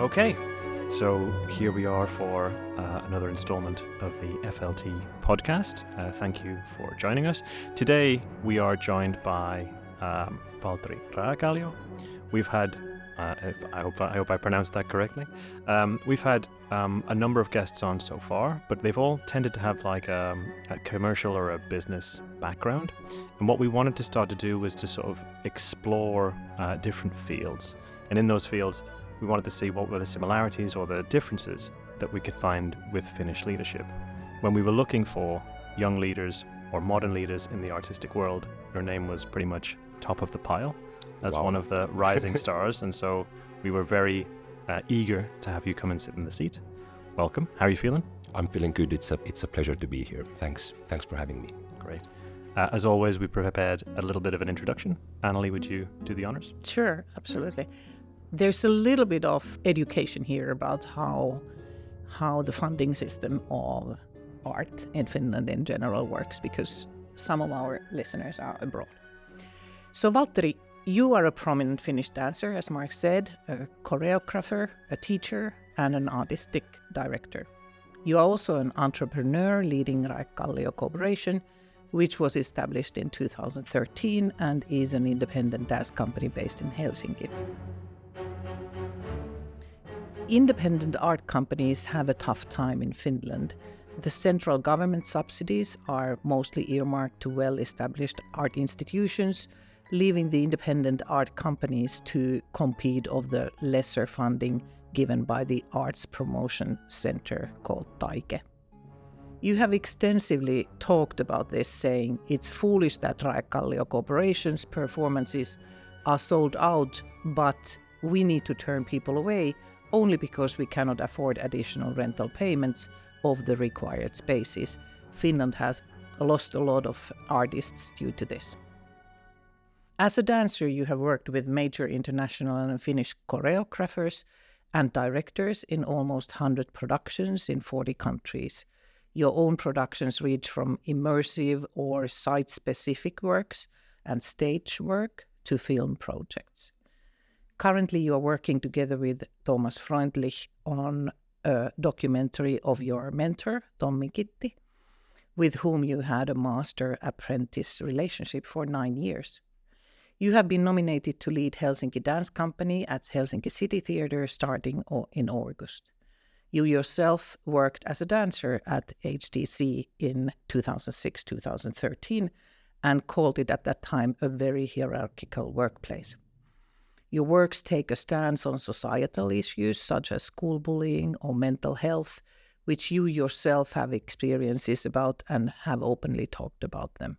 Okay, so here we are for another installment of the FLT podcast. Thank you for joining us. Today we are joined by Valtteri Raekallio. We've had, I hope I pronounced that correctly. We've had a number of guests on so far, but they've all tended to have like a commercial or a business background. And what we wanted to start to do was to sort of explore different fields. And in those fields, we wanted to see what were the similarities or the differences that we could find with Finnish leadership. When we were looking for young leaders or modern leaders in the artistic world, your name was pretty much top of the pile as one of the rising stars. And so we were very eager to have you come and sit in the seat. Welcome. How are you feeling? I'm feeling good. It's a pleasure to be here. Thanks for having me. Great. As always, we prepared a little bit of an introduction. Annalie, would you do the honors? Sure, absolutely. There's a little bit of education here about how the funding system of art in Finland in general works, because some of our listeners are abroad. So Valtteri, you are a prominent Finnish dancer, as Mark said, a choreographer, a teacher, and an artistic director. You are also an entrepreneur leading Raekallio Corporation, which was established in 2013 and is an independent dance company based in Helsinki. Independent art companies have a tough time in Finland. The central government subsidies are mostly earmarked to well-established art institutions, leaving the independent art companies to compete of the lesser funding given by the Arts Promotion Center called Taike. You have extensively talked about this, saying it's foolish that Raekallio Corporation's performances are sold out, but we need to turn people away only because we cannot afford additional rental payments of the required spaces. Finland has lost a lot of artists due to this. As a dancer, you have worked with major international and Finnish choreographers and directors in almost 100 productions in 40 countries. Your own productions range from immersive or site-specific works and stage work to film projects. Currently, you are working together with Thomas Freundlich on a documentary of your mentor, Tommi Kitti, with whom you had a master-apprentice relationship for 9 years. You have been nominated to lead Helsinki Dance Company at Helsinki City Theatre starting in August. You yourself worked as a dancer at HDC in 2006-2013 and called it at that time a very hierarchical workplace. Your works take a stance on societal issues such as school bullying or mental health, which you yourself have experiences about and have openly talked about them.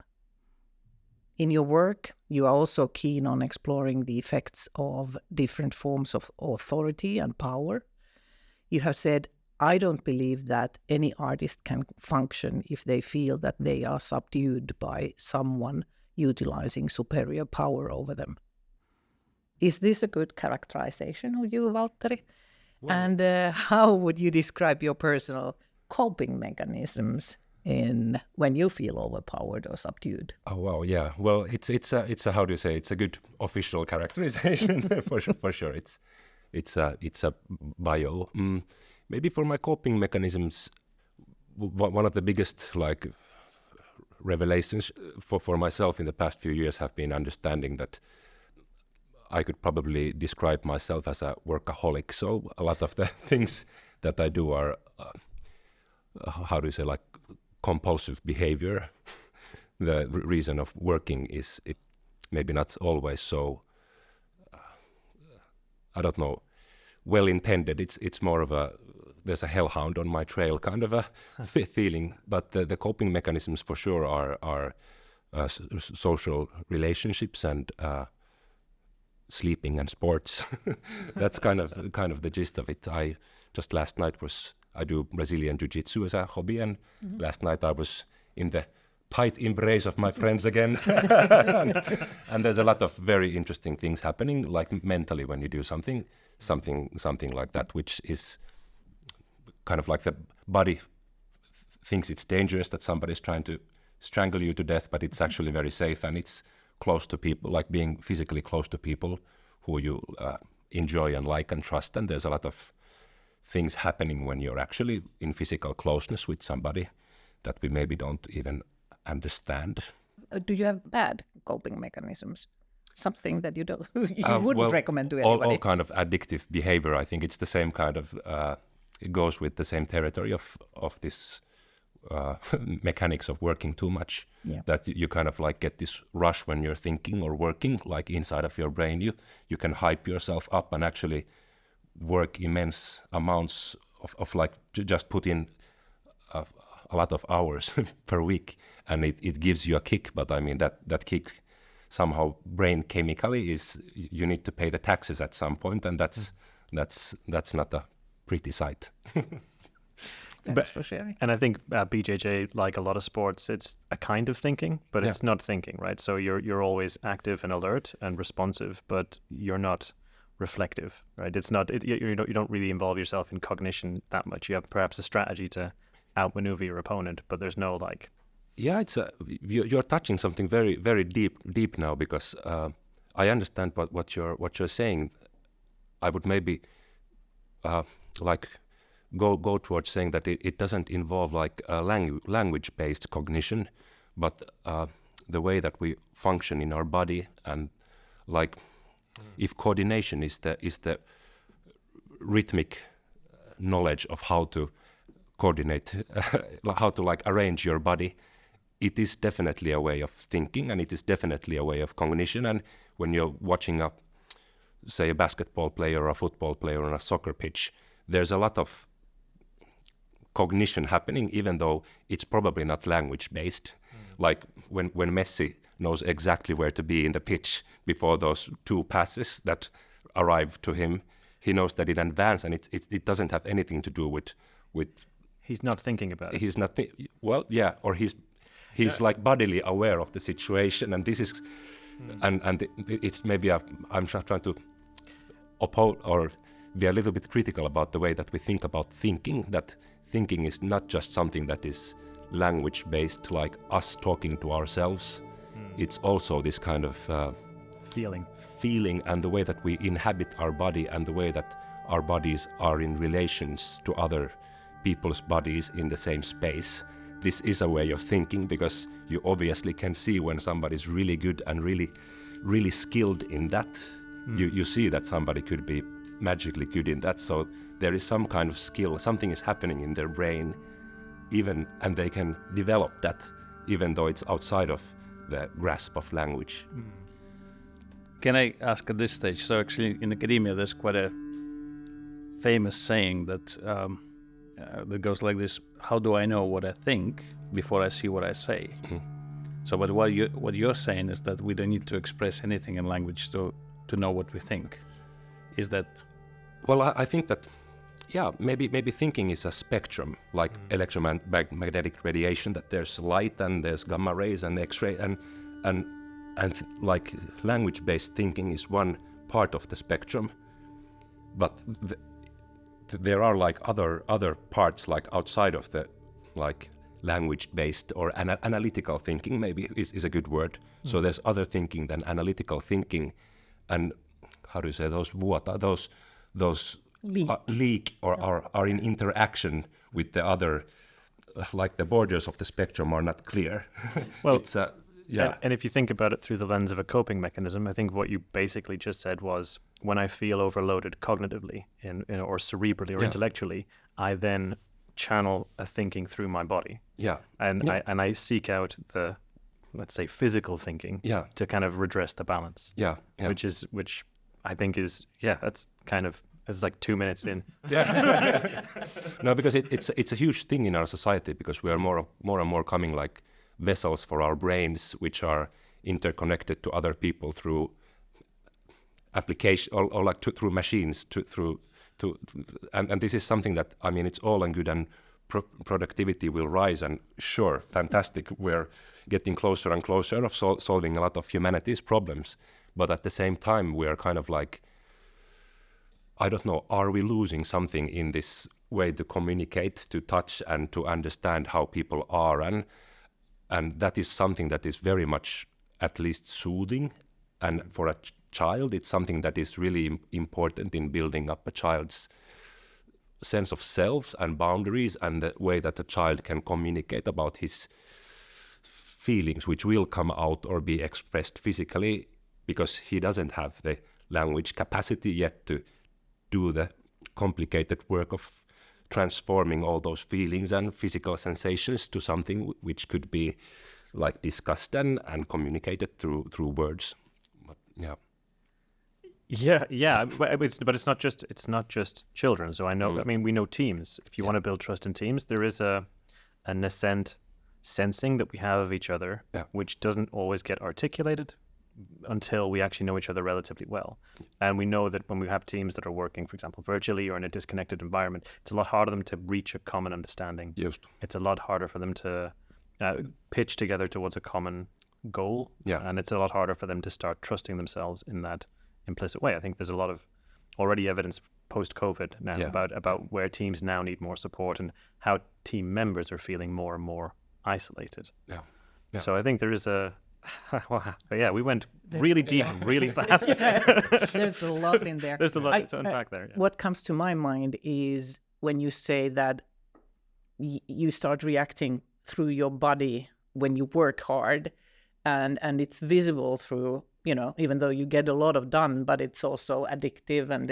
In your work, you are also keen on exploring the effects of different forms of authority and power. You have said, I don't believe that any artist can function if they feel that they are subdued by someone utilizing superior power over them. Is this a good characterization of you, Valtteri? Well, and how would you describe your personal coping mechanisms when you feel overpowered or subdued? Oh wow, yeah. Well, it's a how do you say? It's a good official characterization for sure. It's a bio. Maybe for my coping mechanisms, one of the biggest like revelations for myself in the past few years have been understanding that I could probably describe myself as a workaholic. So a lot of the things that I do are, how do you say, like compulsive behavior. The reason of working is maybe not always so, I don't know, well intended. It's more of there's a hellhound on my trail kind of a feeling. But the coping mechanisms for sure are social relationships and sleeping and sports. That's kind of the gist of it. I just last night I do Brazilian Jiu-Jitsu as a hobby, and last night I was in the tight embrace of my friends again. and there's a lot of very interesting things happening, like mentally when you do something like that, which is kind of like the body thinks it's dangerous that somebody's trying to strangle you to death, but it's actually very safe, and it's close to people, like being physically close to people who you enjoy and like and trust. And there's a lot of things happening when you're actually in physical closeness with somebody that we maybe don't even understand. Do you have bad coping mechanisms? Something that you don't, you wouldn't recommend to anybody? All kind of addictive behavior. I think it's the same kind of. It goes with the same territory of this mechanics of working too much. Yeah. That you kind of like get this rush when you're thinking or working, like inside of your brain. You can hype yourself up and actually work immense amounts of like to just put in a lot of hours per week, and it gives you a kick. But I mean that kick somehow brain chemically is you need to pay the taxes at some point, and that's not a pretty sight. Thanks for sharing. And I think BJJ, like a lot of sports, it's a kind of thinking, but it's not thinking, right? So you're always active and alert and responsive, but you're not reflective, right? It's not you don't really involve yourself in cognition that much. You have perhaps a strategy to outmaneuver your opponent, but there's no like. Yeah, you're touching something very very deep now, because I understand what you're saying. I would maybe like go towards saying that it doesn't involve like language-based cognition, but the way that we function in our body, and like if coordination is the rhythmic knowledge of how to coordinate, how to like arrange your body, it is definitely a way of thinking, and it is definitely a way of cognition. And when you're watching say a basketball player or a football player on a soccer pitch, there's a lot of cognition happening, even though it's probably not language based. Like when Messi knows exactly where to be in the pitch before those two passes that arrive to him, he knows that in advance, and it doesn't have anything to do with He's not thinking about it. He's not or he's like bodily aware of the situation, and this is and it's maybe I'm trying to oppose or be a little bit critical about the way that we think about thinking, that thinking is not just something that is language based, like us talking to ourselves. It's also this kind of feeling, and the way that we inhabit our body, and the way that our bodies are in relations to other people's bodies in the same space. This is a way of thinking, because you obviously can see when somebody's really good and really skilled in that. You see that somebody could be magically good in that. So there is some kind of skill, something is happening in their brain, and they can develop that, even though it's outside of the grasp of language. Can I ask at this stage? So actually, in academia, there's quite a famous saying that that goes like this: "How do I know what I think before I see what I say?" So, but what you're saying is that we don't need to express anything in language to know what we think. Is that? Well, I think that, yeah, maybe thinking is a spectrum, like electromagnetic radiation. That there's light and there's gamma rays and X-ray, and like language-based thinking is one part of the spectrum, but there are like other parts, like outside of the like language-based or analytical thinking, maybe is a good word. So there's other thinking than analytical thinking, and how do you say those leak or are in interaction with the other, like the borders of the spectrum are not clear. Well, it's yeah. And if you think about it through the lens of a coping mechanism, I think what you basically just said was, when I feel overloaded cognitively or cerebrally or intellectually, I then channel a thinking through my body. Yeah. And I seek out the, let's say, physical thinking to kind of redress the balance. Yeah. Which I think is, that's kind of, it's like 2 minutes in. Yeah. No, because it's a huge thing in our society, because we are more and more coming like vessels for our brains, which are interconnected to other people through application or like through machines, and this is something that, I mean, it's all and good, and productivity will rise, and sure, fantastic, we're getting closer and closer of solving a lot of humanity's problems, but at the same time we are kind of like, I don't know, are we losing something in this way to communicate, to touch, and to understand how people are, and that is something that is very much at least soothing, and for a child it's something that is really important in building up a child's sense of self and boundaries and the way that a child can communicate about his feelings, which will come out or be expressed physically, because he doesn't have the language capacity yet to do the complicated work of transforming all those feelings and physical sensations to something which could be like discussed and communicated through words. But yeah, but it's not just children. So I know, I mean, we know teams. If you want to build trust in teams, there is a nascent sensing that we have of each other, which doesn't always get articulated until we actually know each other relatively well. And we know that when we have teams that are working, for example, virtually or in a disconnected environment, it's a lot harder for them to reach a common understanding. It's a lot harder for them to pitch together towards a common goal. And it's a lot harder for them to start trusting themselves in that implicit way. I think there's a lot of already evidence post-COVID now about where teams now need more support and how team members are feeling more and more isolated. So I think there is we went really deep, really fast. There's a lot in there. There's a lot to unpack there. What comes to my mind is when you say that you start reacting through your body when you work hard, and it's visible through, even though you get a lot of done, but it's also addictive, and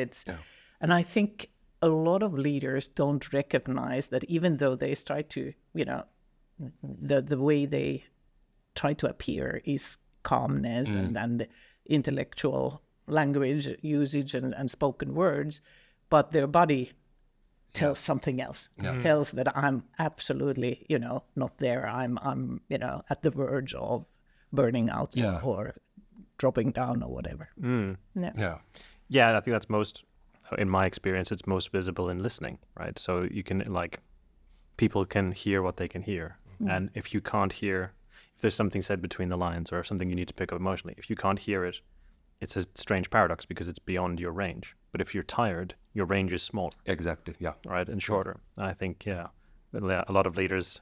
and I think a lot of leaders don't recognize that, even though they try to, the way they try to appear is calmness and intellectual language usage and spoken words, but their body tells something else. Tells that I'm absolutely, not there. I'm at the verge of burning out or dropping down or whatever. Yeah, I think that's most, in my experience, it's most visible in listening, right? So you can, people can hear what they can hear. And if you can't hear, if there's something said between the lines or something you need to pick up emotionally, if you can't hear it, it's a strange paradox because it's beyond your range. But if you're tired, your range is smaller. Exactly, right, and shorter. And I think, a lot of leaders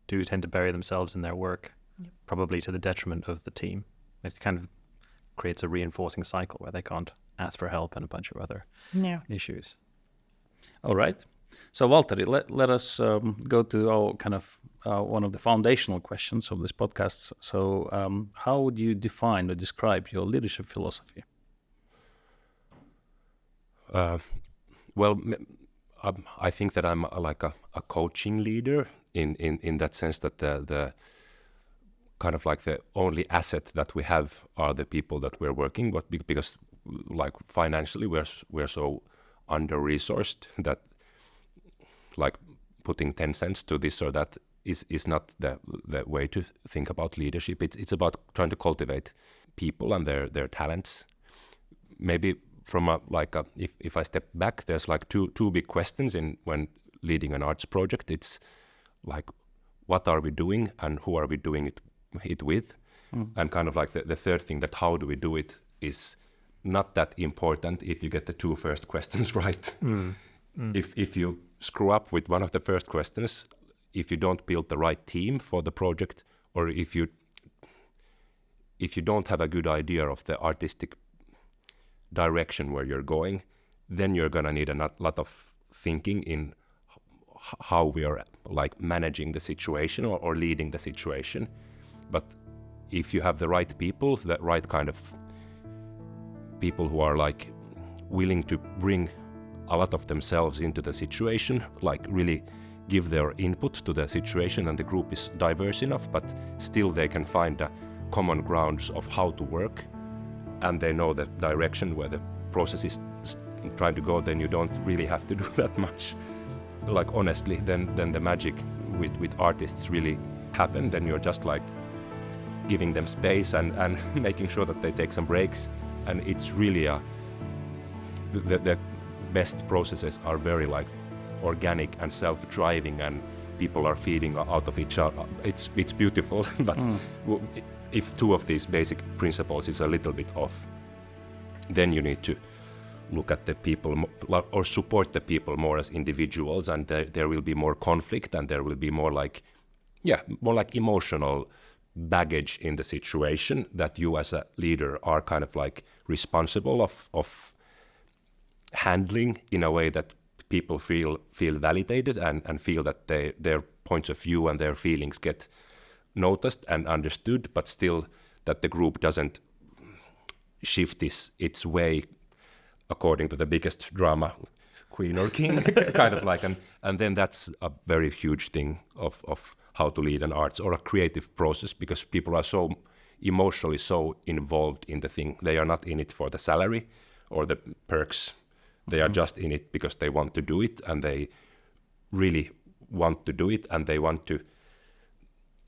do tend to bury themselves in their work, probably to the detriment of the team. It kind of creates a reinforcing cycle where they can't ask for help and a bunch of other issues. All right. So, Valtteri, let us go to our kind of one of the foundational questions of this podcast. So, how would you define or describe your leadership philosophy? I think that I'm like a coaching leader in that sense that the kind of like the only asset that we have are the people that we're working with, because like financially we're so under-resourced that like putting 10 cents to this or that is not the way to think about leadership. It's about trying to cultivate people and their talents. Maybe from if I step back, there's like two big questions when leading an arts project. It's like, what are we doing and who are we doing it with? And kind of like the third thing, that how do we do it, is not that important if you get the two first questions right. If you screw up with one of the first questions, if you don't build the right team for the project, or if you don't have a good idea of the artistic direction where you're going, then you're gonna need a lot of thinking in how we are like managing the situation or leading the situation. But if you have the right people, the right kind of people who are like willing to bring a lot of themselves into the situation, like really give their input to the situation, and the group is diverse enough, but still they can find the common grounds of how to work, and they know the direction where the process is trying to go, then you don't really have to do that much. Like honestly, then the magic with artists really happen. Then you're just like giving them space and making sure that they take some breaks, and it's really the best processes are very like organic and self-driving, and people are feeding out of each other. It's beautiful, but if two of these basic principles is a little bit off, then you need to look at the people or support the people more as individuals, and there will be more conflict, and there will be more like emotional baggage in the situation that you as a leader are kind of like responsible of handling in a way that people feel validated and feel that their points of view and their feelings get noticed and understood, but still that the group doesn't shift its way according to the biggest drama queen or king, kind of like, and then that's a very huge thing of how to lead an arts or a creative process, because people are so emotionally so involved in the thing. They are not in it for the salary or the perks. They are just in it because they want to do it, and they really want to do it, and they want to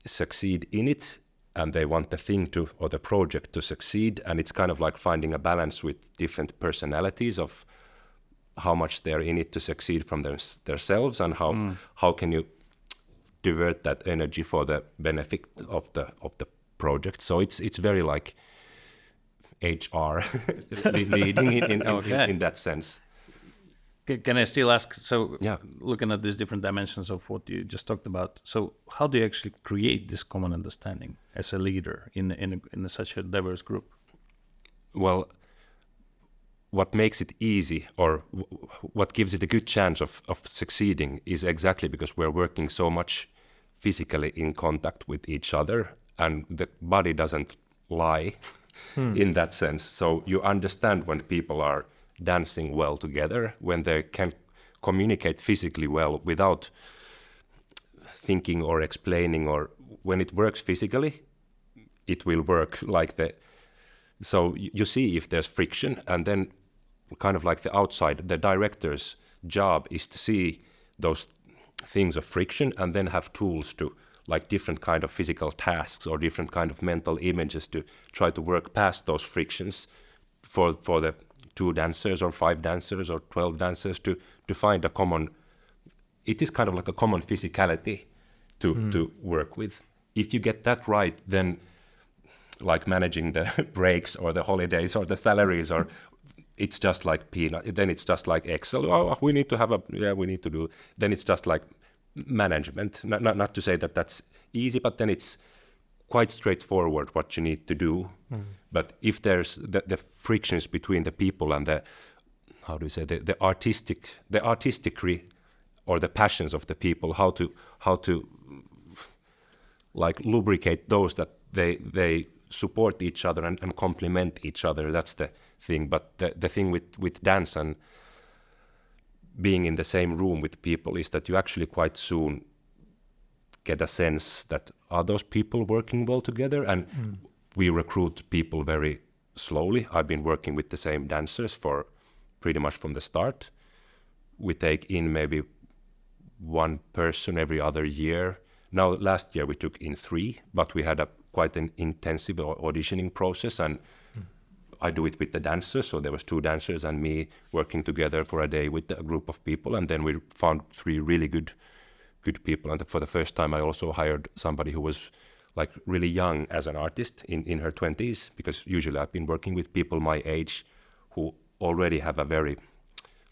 succeed in it, and they want the thing to, or the project to succeed. And it's kind of like finding a balance with different personalities of how much they're in it to succeed from themselves, and how can you divert that energy for the benefit of the project. So it's very like HR leading in that sense. Can I still ask, so Yeah. looking at these different dimensions of what you just talked about, so how do you actually create this common understanding as a leader in such a diverse group? Well, what makes it easy, or what gives it a good chance of succeeding, is exactly because we're working so much physically in contact with each other, and the body doesn't lie in that sense. So you understand when people are dancing well together, when they can communicate physically well without thinking or explaining, or when it works physically, it will work like the... So you see if there's friction, and then kind of like the outside, the director's job is to see those things of friction and then have tools to, like different kind of physical tasks or different kind of mental images to try to work past those frictions for the 2 dancers or 5 dancers or 12 dancers to find a common... It is kind of like a common physicality to work with. If you get that right, then like managing the breaks or the holidays or the salaries, or it's just like peanut. Then it's just like Excel. Oh, we need to have we need to do. Then it's just like management. Not to say that that's easy, but then it's quite straightforward what you need to do. But if there's the frictions between the people and the, how do you say, the artisticry or the passions of the people, how to like lubricate those, that they support each other and complement each other. That's the thing. But the thing with dance and being in the same room with people is that you actually quite soon get a sense that are those people working well together, and we recruit people very slowly. I've been working with the same dancers for pretty much from the start. We take in maybe 1 person every other year. Now last year we took in 3, but we had quite an intensive auditioning process, and I do it with the dancers. So there was 2 dancers and me working together for a day with a group of people, and then we found 3 really good people. And for the first time I also hired somebody who was like really young as an artist in her 20s, because usually I've been working with people my age who already have a very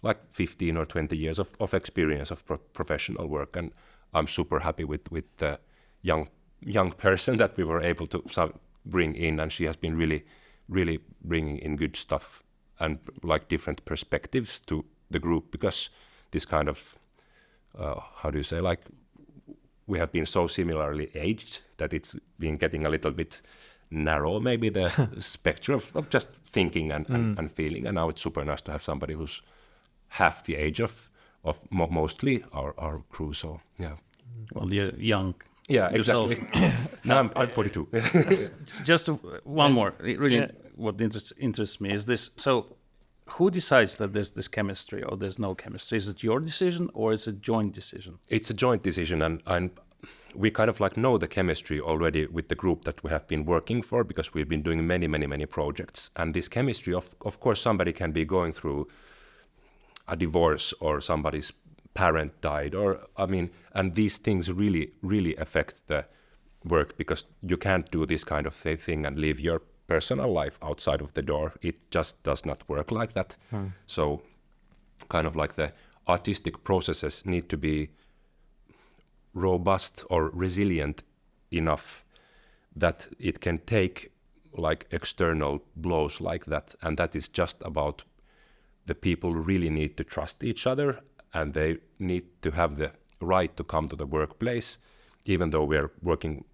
like 15 or 20 years of experience of professional work, and I'm super happy with the young person that we were able to bring in, and she has been really bringing in good stuff and like different perspectives to the group, because this kind of how do you say, like we have been so similarly aged that it's been getting a little bit narrow, maybe the spectrum of just thinking and feeling, and now it's super nice to have somebody who's half the age of mostly our crew. So yeah. Well, you're young. Yeah, yourself. exactly. Now I'm 42. Just one more. Really, what interests me is this. So, who decides that there's this chemistry or there's no chemistry? Is it your decision or is it a joint decision? It's a joint decision, and we kind of like know the chemistry already with the group that we have been working for, because we've been doing many projects. And this chemistry, of course, somebody can be going through a divorce or somebody's parent died, or and these things really affect the work, because you can't do this kind of thing and live your personal life outside of the door. It just does not work like that. So kind of like the artistic processes need to be robust or resilient enough that it can take like external blows like that, and that is just about the people really need to trust each other and they need to have the right to come to the workplace, even though we're working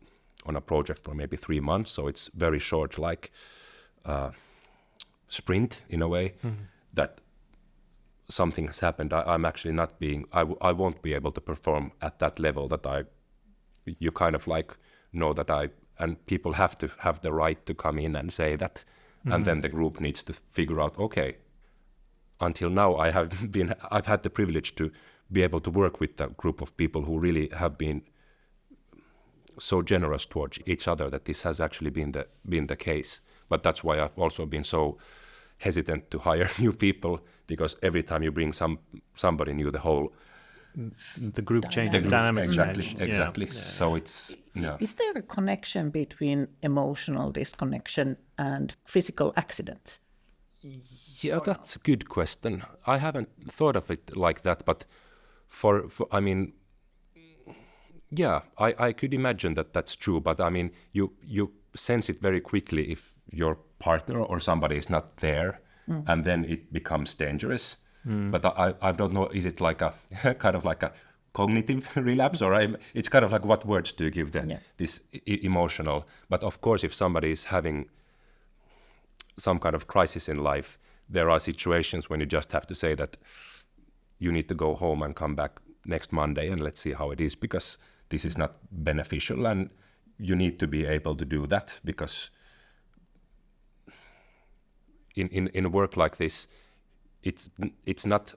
on a project for maybe 3 months, so it's very short, like sprint in a way, that something has happened. I'm actually not being, I won't be able to perform at that level that you kind of like know that and people have to have the right to come in and say that, and then the group needs to figure out, okay, until now I've had the privilege to be able to work with a group of people who really have been so generous towards each other that this has actually been the case. But that's why I've also been so hesitant to hire new people, because every time you bring somebody new, the group change, the dynamics change. Exactly. Yeah. So it's Is there a connection between emotional disconnection and physical accidents? Yeah, that's a good question. I haven't thought of it like that, but for I mean, yeah, I could imagine that that's true. But I mean, you sense it very quickly if your partner or somebody is not there, and then it becomes dangerous. But I don't know, is it like a kind of like a cognitive relapse, or it's kind of like, what words do you give this emotional? But of course, if somebody is having some kind of crisis in life, there are situations when you just have to say that you need to go home and come back next Monday and let's see how it is, because this is not beneficial, and you need to be able to do that, because in a work like this, it's not,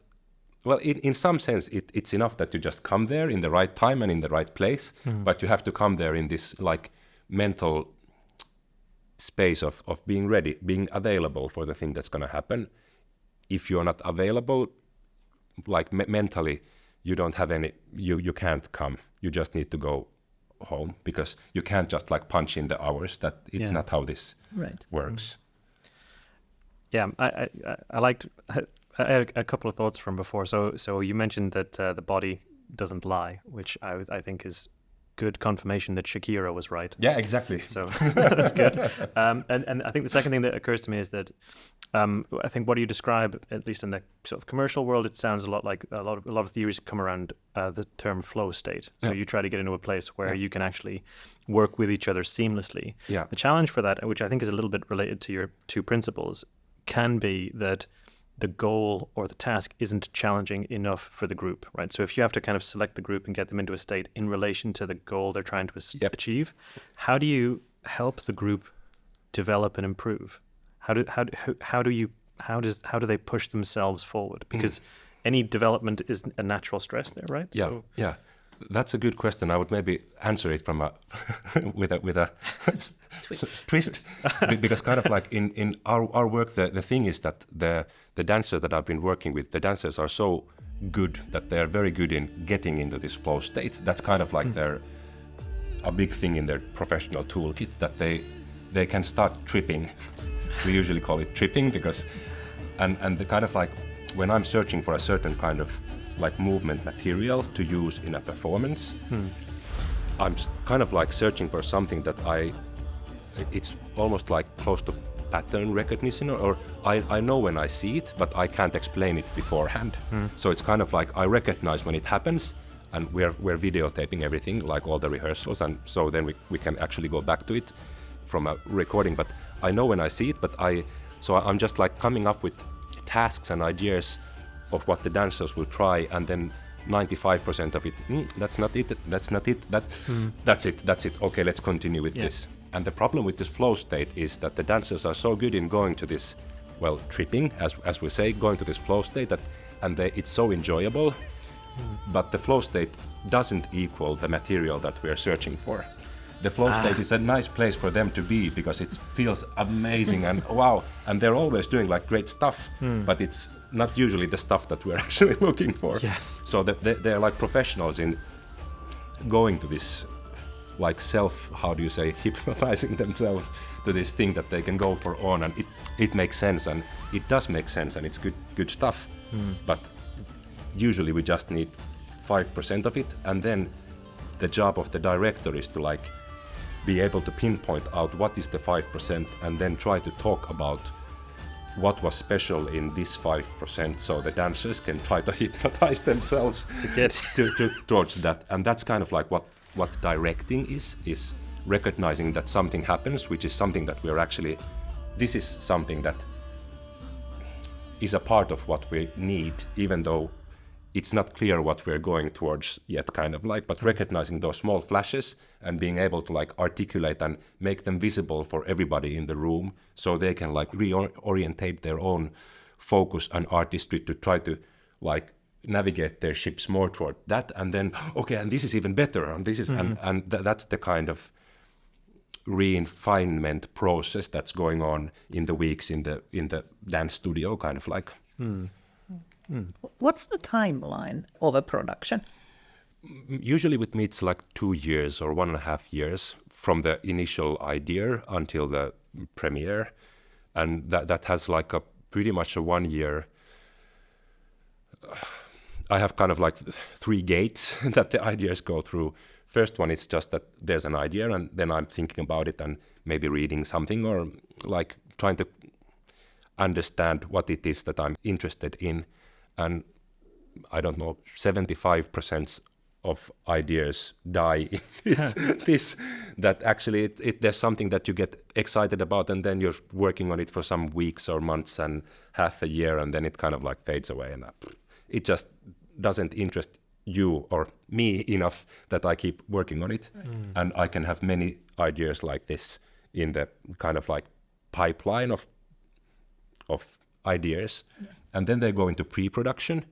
well, in some sense it's enough that you just come there in the right time and in the right place, but you have to come there in this like mental space of being ready, being available for the thing that's going to happen. If you're not available, like mentally, you don't have any, you can't come. You just need to go home, because you can't just like punch in the hours. That it's not how this works. Yeah, I had a couple of thoughts from before. So you mentioned that the body doesn't lie, which I think is good confirmation that Shakira was right. Yeah, exactly. So that's good. And I think the second thing that occurs to me is that I think what you describe, at least in the sort of commercial world, it sounds a lot like a lot of theories come around the term flow state. So you try to get into a place where you can actually work with each other seamlessly. Yeah. The challenge for that, which I think is a little bit related to your two principles, can be that the goal or the task isn't challenging enough for the group, right? So if you have to kind of select the group and get them into a state in relation to the goal they're trying to achieve, how do you help the group develop and improve? How do they push themselves forward? Because any development is a natural stress there, right? Yeah, So, yeah. That's a good question. I would maybe answer it from with a twist, because kind of like in our work, the thing is that the dancers that I've been working with, the dancers are so good that they are very good in getting into this flow state. That's kind of like a big thing in their professional toolkit, that they can start tripping. We usually call it tripping, because and the kind of like, when I'm searching for a certain kind of like movement material to use in a performance, I'm kind of like searching for something that it's almost like close to pattern recognition, or I know when I see it, but I can't explain it beforehand. So it's kind of like I recognize when it happens, and we're videotaping everything, like all the rehearsals, and so then we can actually go back to it from a recording. But I know when I see it, but I'm just like coming up with tasks and ideas of what the dancers will try, and then 95% of it, that's not it, that's it, okay, let's continue with this. And the problem with this flow state is that the dancers are so good in going to this, well, tripping, as we say, going to this flow state, it's so enjoyable, but the flow state doesn't equal the material that we are searching for. The flow state is a nice place for them to be, because it feels amazing and wow, and they're always doing like great stuff, but it's not usually the stuff that we're actually looking for. Yeah. So they're like professionals in going to this, like hypnotizing themselves to this thing that they can go for on, and it makes sense, and it does make sense, and it's good stuff. But usually we just need 5% of it, and then the job of the director is to like be able to pinpoint out what is the 5%, and then try to talk about what was special in this 5%, so the dancers can try to hypnotize themselves towards that. And that's kind of like what directing is recognizing that something happens, which is something that we're actually, this is something that is a part of what we need, even though it's not clear what we're going towards yet, kind of like, but recognizing those small flashes and being able to like articulate and make them visible for everybody in the room, so they can like reorientate their own focus and artistry to try to like navigate their ships more toward that. And then, okay, and this is even better, and this is, and that's the kind of refinement process that's going on in the weeks in the dance studio, kind of like. What's the timeline of a production? Usually with me it's like 2 years or 1.5 years from the initial idea until the premiere, and that has like a pretty much a 1 year. I have kind of like 3 gates that the ideas go through. First one, it's just that there's an idea and then I'm thinking about it and maybe reading something or like trying to understand what it is that I'm interested in. And I don't know, 75% of ideas die in this that actually there's something that you get excited about and then you're working on it for some weeks or months and half a year, and then it kind of like fades away, and it just doesn't interest you or me enough that I keep working on it. And I can have many ideas like this in the kind of like pipeline of ideas. And then they go into pre-production,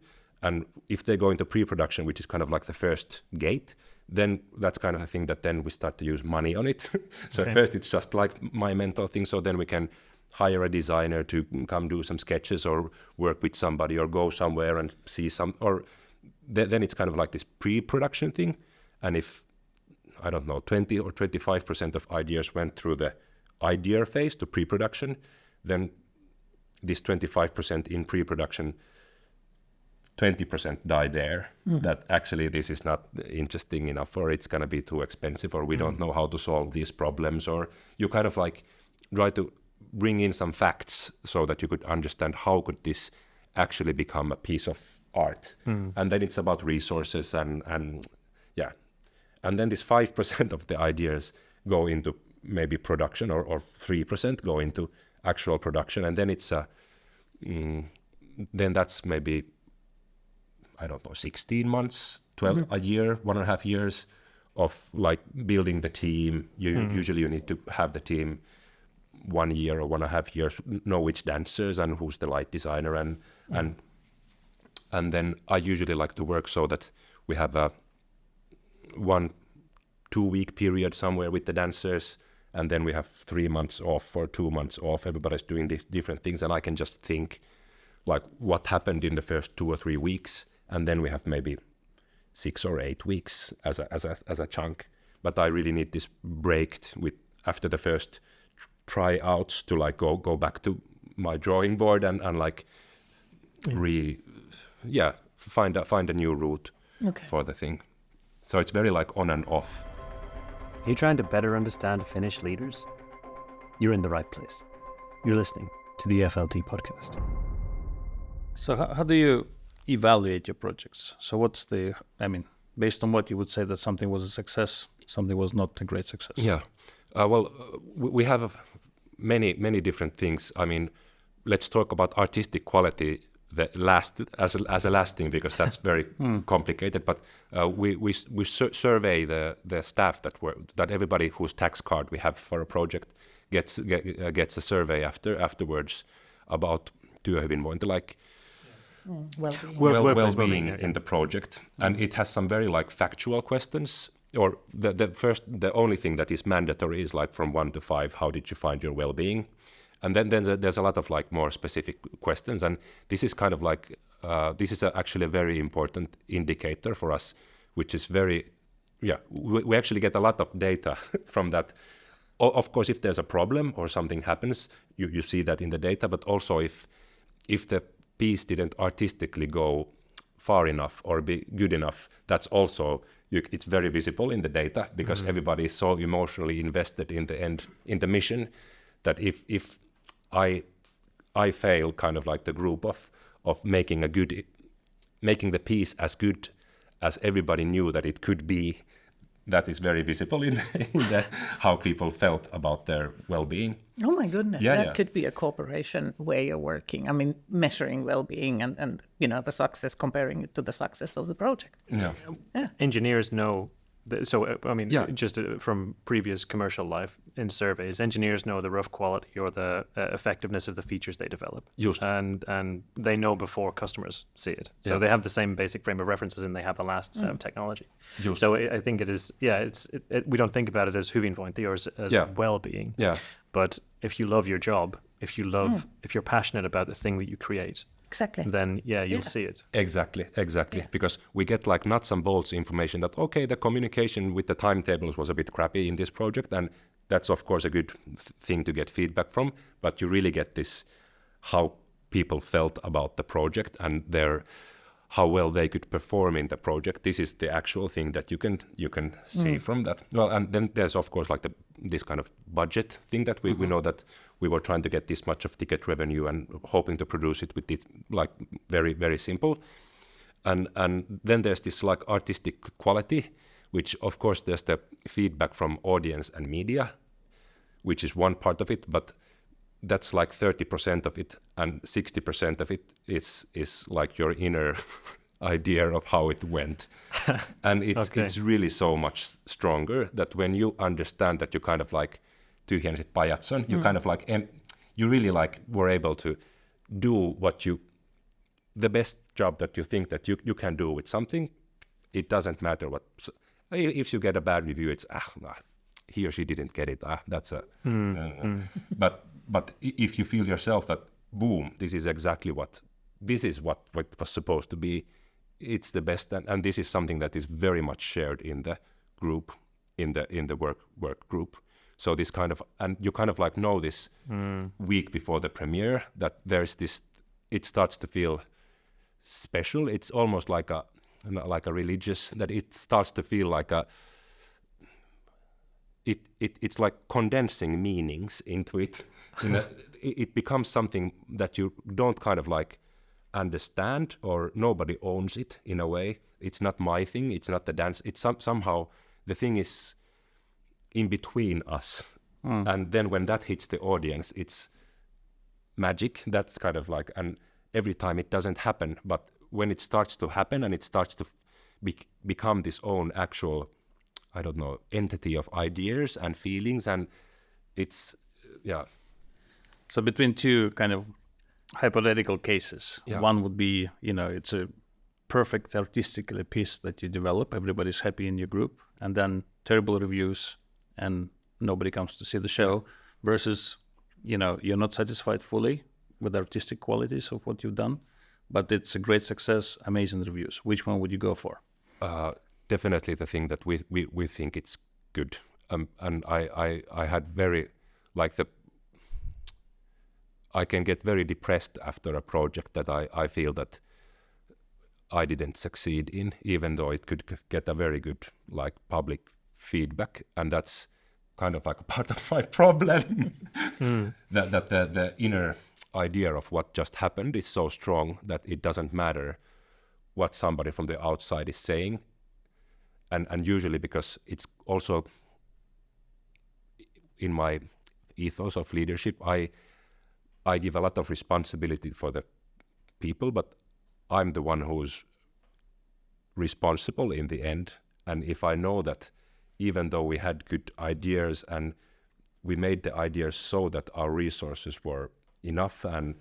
and if they go into pre-production, which is kind of like the first gate, then that's kind of a thing that then we start to use money on it. So okay. First it's just like my mental thing, so then we can hire a designer to come do some sketches or work with somebody or go somewhere and see some, or then it's kind of like this pre-production thing. And if, I don't know, 20 or 25% of ideas went through the idea phase to pre-production, then this 25% in pre-production, 20% die there. That actually this is not interesting enough, or it's going to be too expensive, or we don't know how to solve these problems, or you kind of like try to bring in some facts so that you could understand how could this actually become a piece of art. And then it's about resources and yeah. And then this 5% of the ideas go into maybe production, or 3% go into actual production, and then it's then that's maybe, I don't know, 16 months, 12, a year, 1.5 years of like building the team. Usually you need to have the team 1 year or 1.5 years, know which dancers and who's the light designer, and then I usually like to work so that we have a 1-2 week period somewhere with the dancers, and then we have 3 months off or 2 months off. Everybody's doing different things, and I can just think like what happened in the first 2 or 3 weeks, and then we have maybe 6 or 8 weeks as a chunk. But I really need this break with after the first tryouts to like go back to my drawing board and like find a new route for the thing. So it's very like on and off. Are you trying to better understand Finnish leaders? You're in the right place. You're listening to the FLT podcast. So how do you evaluate your projects? So what's the, I mean, based on what you would say that something was a success, something was not a great success? Yeah. We have many different things. I mean, let's talk about artistic quality as a last thing, because that's very complicated. But we survey the staff that everybody whose tax card we have for a project gets a survey afterwards about työhyvinvointi, like well-being in the project, and it has some very like factual questions. Or the only thing that is mandatory is like from 1 to 5, how did you find your well-being? And then there's a lot of like more specific questions, and this is kind of like this is actually a very important indicator for us, which is we actually get a lot of data from that. Of course, if there's a problem or something happens, you see that in the data, but also if the piece didn't artistically go far enough or be good enough, that's also it's very visible in the data, because everybody is so emotionally invested in the mission that if I I fail kind of like the group of making the piece as good as everybody knew that it could be. That is very visible in how people felt about their well-being. Oh my goodness, Yeah, that yeah. could be a corporation way of working. I mean, measuring well-being and the success, comparing it to the success of the project. Yeah. Engineers know. Yeah. Just from previous commercial life in surveys, engineers know the rough quality or the effectiveness of the features they develop. Just. And they know before customers see it. So Yeah. they have the same basic frame of references and they have the last set of technology. Just. So I think it is, we don't think about it as hyvinvointi or as well-being. Yeah. But if you love your job, if you're passionate about the thing that you create, Exactly. then you'll see it. Exactly. Because we get like nuts and bolts information that, okay, the communication with the timetables was a bit crappy in this project, and that's of course a good thing to get feedback from, but you really get this, how people felt about the project and how well they could perform in the project. This is the actual thing that you can see from that. Well, and then there's of course like this kind of budget thing that we know that we were trying to get this much of ticket revenue and hoping to produce it with this like very, very simple. And then there's this like artistic quality, which of course there's the feedback from audience and media, which is one part of it, but that's like 30% of it, and 60% of it is like your inner idea of how it went. And it's really so much stronger that when you understand that you kind of like tyhjensit pajatson, you kind of like, you really like were able to do the best job that you think that you can do with something. It doesn't matter if you get a bad review, it's, he or she didn't get it. That's a, but if you feel yourself that, boom, this is exactly what was supposed to be, it's the best. And this is something that is very much shared in the group, in the work group. So this kind of, and you kind of like know this week before the premiere that there's this, it starts to feel special. It's almost like a religious, that it starts to feel like it's like condensing meanings into it. It becomes something that you don't kind of like understand, or nobody owns it in a way. It's not my thing. It's not the dance. It's somehow the thing is in between us. And then when that hits the audience, it's magic. That's kind of like, and every time it doesn't happen, but when it starts to happen and it starts to become this own actual, I don't know, entity of ideas and feelings, and it's, So between two kind of hypothetical cases, one would be, it's a perfect artistically piece that you develop, everybody's happy in your group, and then terrible reviews and nobody comes to see the show, versus, you're not satisfied fully with the artistic qualities of what you've done, but it's a great success, amazing reviews. Which one would you go for? Definitely the thing that we think it's good. And I had very, like I can get very depressed after a project that I feel that I didn't succeed in, even though it could get a very good like public feedback, and that's kind of like a part of my problem. that the inner idea of what just happened is so strong that it doesn't matter what somebody from the outside is saying, and usually because it's also in my ethos of leadership, I give a lot of responsibility for the people, but I'm the one who's responsible in the end. And if I know that even though we had good ideas and we made the ideas so that our resources were enough, and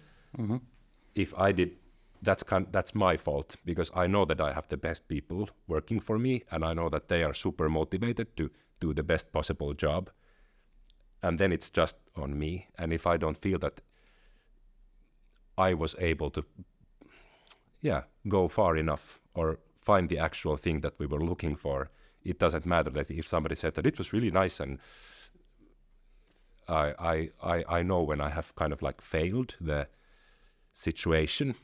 if I did, that's my fault, because I know that I have the best people working for me, and I know that they are super motivated to do the best possible job. And then it's just on me. And if I don't feel that I was able to go far enough or find the actual thing that we were looking for, it doesn't matter that if somebody said that it was really nice, and I know when I have kind of like failed the situation,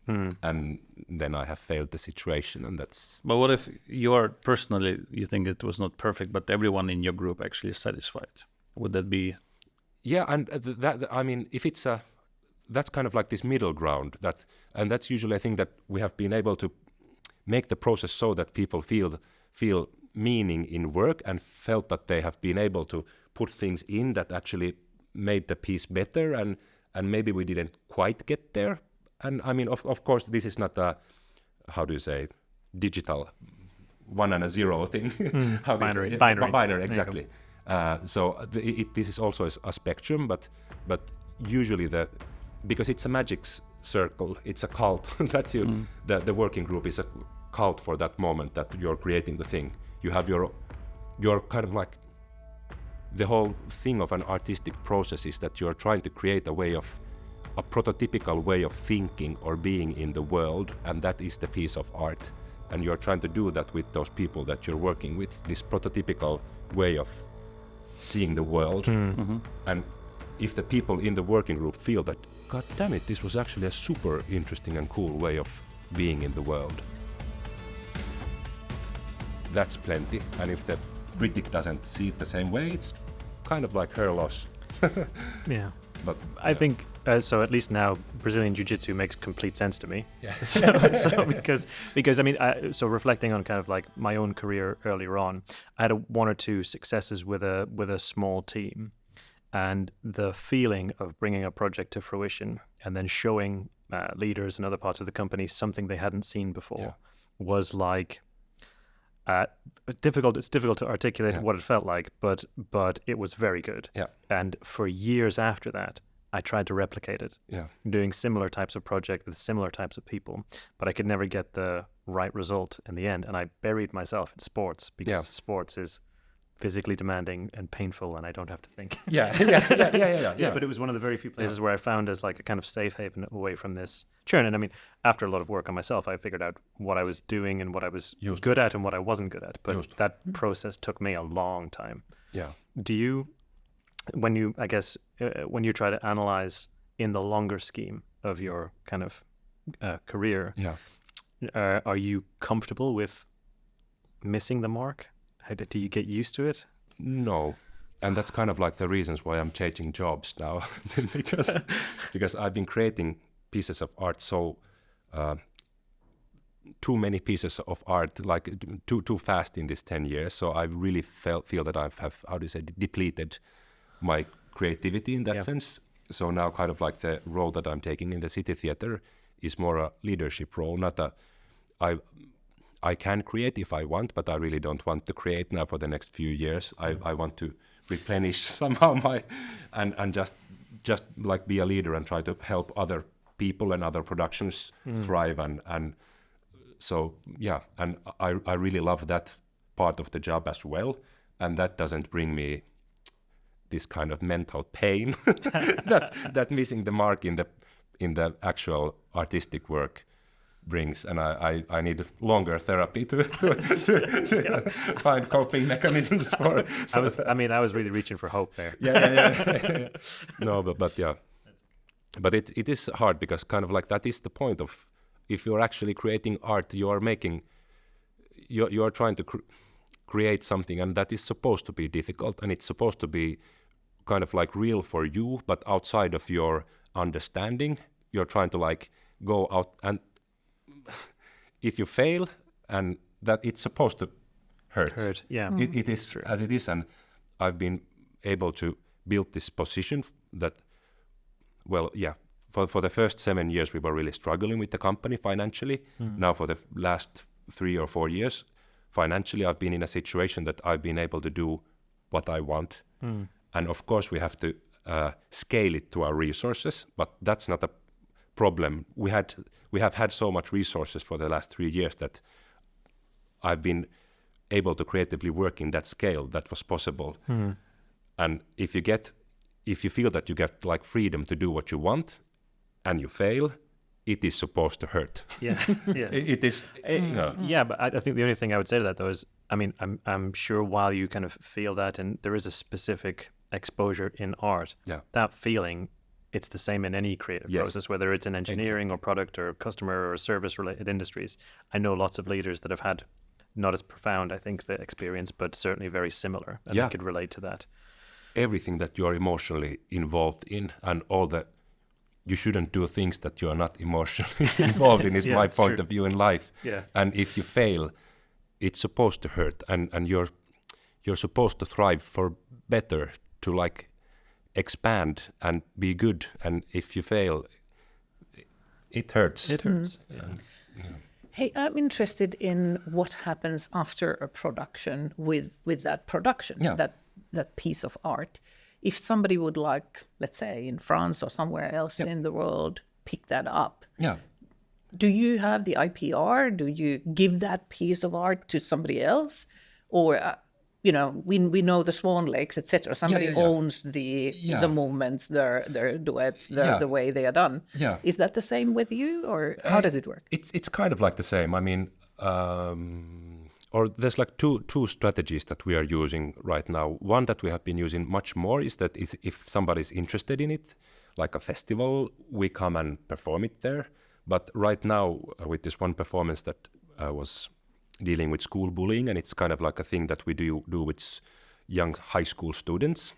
and then I have failed the situation, and that's... But what if you think it was not perfect, but everyone in your group actually is satisfied? Would that be... Yeah, and that I mean, if it's that's kind of like this middle ground, and that's usually I think that we have been able to make the process so that people feel meaning in work and felt that they have been able to put things in that actually made the piece better, and maybe we didn't quite get there. And I mean, of course, this is not a, how do you say, digital 1 and a 0 thing. How do you say? Binary, exactly. This is also a spectrum, but usually because it's a magic circle, it's a cult. That's the working group is a cult for that moment that you're creating the thing. You have your kind of like, the whole thing of an artistic process is that you're trying to create a prototypical way of thinking or being in the world, and that is the piece of art. And you're trying to do that with those people that you're working with, this prototypical way of seeing the world. And if the people in the working group feel that, God damn it, this was actually a super interesting and cool way of being in the world, that's plenty. And if the critic doesn't see it the same way, it's kind of like her loss. Yeah. But I think so. At least now, Brazilian Jiu-Jitsu makes complete sense to me. Yeah. so because I mean, so reflecting on kind of like my own career earlier on, I had 1 or 2 successes with a small team, and the feeling of bringing a project to fruition and then showing leaders in other parts of the company something they hadn't seen before was like. It's difficult to articulate what it felt like, but it was very good. Yeah. And for years after that, I tried to replicate it. Yeah. Doing similar types of projects with similar types of people, but I could never get the right result in the end. And I buried myself in sports because sports is physically demanding and painful, and I don't have to think. Yeah. But it was one of the very few places where I found as like a kind of safe haven away from this churn. And I mean, after a lot of work on myself, I figured out what I was doing and what I was good at and what I wasn't good at. But that process took me a long time. Yeah. Do you, when you try to analyze in the longer scheme of your kind of career, are you comfortable with missing the mark? Do you get used to it? No, and that's kind of like the reasons why I'm changing jobs now, because I've been creating pieces of art so too many pieces of art, like too fast in this 10 years. So I really feel that I have, how do you say, depleted my creativity in that sense. So now kind of like the role that I'm taking in the City Theatre is more a leadership role, not a, I can create if I want, but I really don't want to create now for the next few years. I want to replenish somehow my, and just like be a leader and try to help other people and other productions thrive. And so, yeah, and I really love that part of the job as well. And that doesn't bring me this kind of mental pain that missing the mark in the actual artistic work brings. And I need longer therapy to find coping mechanisms for I was really reaching for hope there. Yeah. No, but yeah. But it is hard because kind of like that is the point of, if you're actually creating art, you're trying to create something, and that is supposed to be difficult, and it's supposed to be kind of like real for you, but outside of your understanding. You're trying to like go out, and if you fail, and that it's supposed to hurt. Yeah. It is true. As it is, and I've been able to build this position that, well, yeah, for the first 7 years we were really struggling with the company financially. Now for the last 3 or 4 years, financially I've been in a situation that I've been able to do what I want. And of course we have to scale it to our resources, but that's not a problem. We have had so much resources for the last 3 years that I've been able to creatively work in that scale that was possible. And if you feel that you get like freedom to do what you want and you fail, it is supposed to hurt. Yeah. It is. Yeah, but I think the only thing I would say to that though is, I mean, I'm sure while you kind of feel that, and there is a specific exposure in art, that feeling, it's the same in any creative process, whether it's in engineering or product or customer or service related industries. I know lots of leaders that have had not as profound, I think, the experience, but certainly very similar. And I could relate to that. Everything that you're emotionally involved in, and all the you shouldn't do things that you are not emotionally involved in, is my point true. of view in life. Yeah. And if you fail, it's supposed to hurt, and you're supposed to thrive for better, to like expand and be good. And if you fail, it hurts. It hurts. Hey, I'm interested in what happens after a production with that production, that piece of art. If somebody would like, let's say in France or somewhere else in the world, pick that up. Yeah. Do you have the IPR? Do you give that piece of art to somebody else? Or, we know the Swan Lakes, etc. Somebody owns the movements, their duets, the way they are done. Yeah. Is that the same with you, or how does it work? It's kind of like the same. I mean, or there's like two strategies that we are using right now. One that we have been using much more is that if somebody's interested in it, like a festival, we come and perform it there. But right now, with this one performance that was dealing with school bullying, and it's kind of like a thing that we do with young high school students.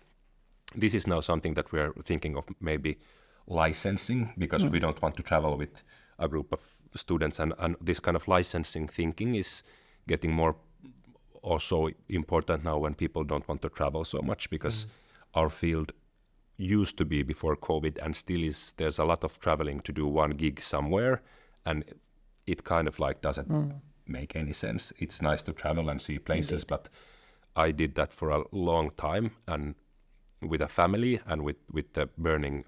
This is now something that we are thinking of maybe licensing, because we don't want to travel with a group of students, and this kind of licensing thinking is getting more also important now when people don't want to travel so much, because our field used to be before COVID and still is, there's a lot of traveling to do one gig somewhere, and it kind of like doesn't make any sense. It's nice to travel and see places, but I did that for a long time, and with a family and with the burning